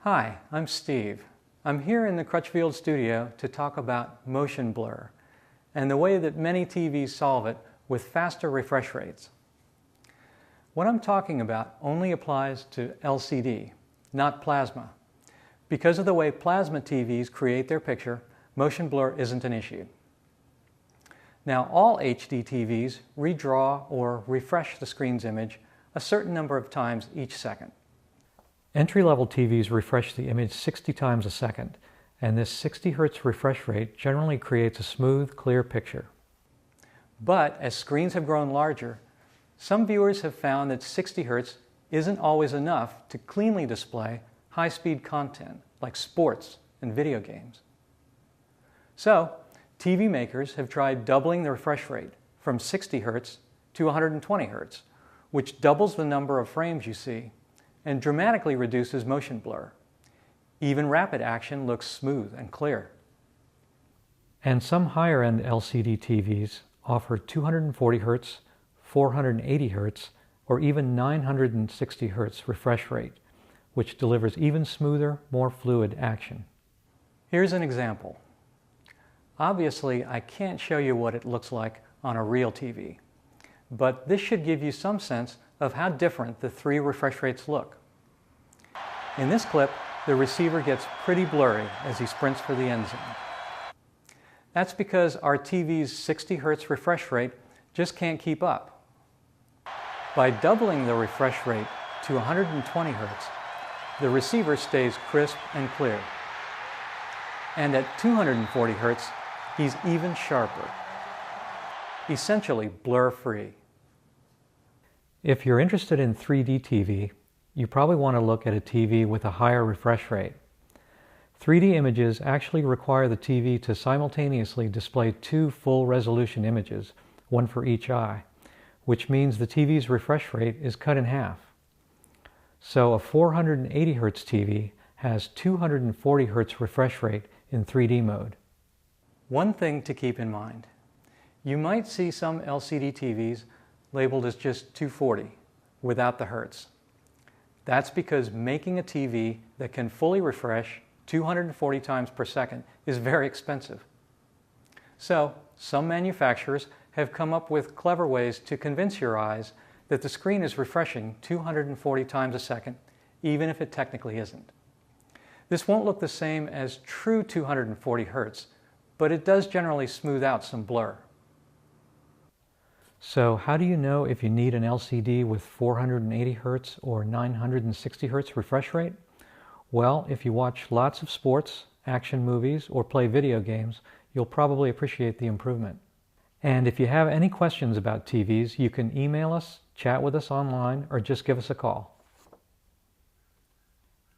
Hi, I'm Steve. I'm here in the Crutchfield studio to talk about motion blur and the way that many TVs solve it with faster refresh rates. What I'm talking about only applies to LCD, not plasma. Because of the way plasma TVs create their picture, motion blur isn't an issue. Now, all HD TVs redraw or refresh the screen's image a certain number of times each second. Entry-level TVs refresh the image 60 times a second, and this 60 Hz refresh rate generally creates a smooth, clear picture. But as screens have grown larger, some viewers have found that 60 Hz isn't always enough to cleanly display high-speed content like sports and video games. So, TV makers have tried doubling the refresh rate from 60 Hz to 120 Hz, which doubles the number of frames you see and dramatically reduces motion blur. Even rapid action looks smooth and clear. And some higher-end LCD TVs offer 240 Hz, 480 Hz, or even 960 Hz refresh rate, which delivers even smoother, more fluid action. Here's an example. Obviously, I can't show you what it looks like on a real TV, but this should give you some sense of how different the three refresh rates look. In this clip, the receiver gets pretty blurry as he sprints for the end zone. That's because our TV's 60 Hz refresh rate just can't keep up. By doubling the refresh rate to 120 Hz, the receiver stays crisp and clear. And at 240 Hz, he's even sharper. Essentially blur-free. If you're interested in 3D TV, you probably want to look at a TV with a higher refresh rate. 3D images actually require the TV to simultaneously display two full-resolution images, one for each eye, which means the TV's refresh rate is cut in half. So a 480 Hz TV has 240 Hz refresh rate in 3D mode. One thing to keep in mind, you might see some LCD TVs labeled as just 240 without the Hertz. That's because making a TV that can fully refresh 240 times per second is very expensive. So, some manufacturers have come up with clever ways to convince your eyes that the screen is refreshing 240 times a second, even if it technically isn't. This won't look the same as true 240 Hz, but it does generally smooth out some blur. So how do you know if you need an LCD with 480 Hz or 960 Hz refresh rate? Well, if you watch lots of sports, action movies, or play video games, you'll probably appreciate the improvement. And if you have any questions about TVs, you can email us, chat with us online, or just give us a call.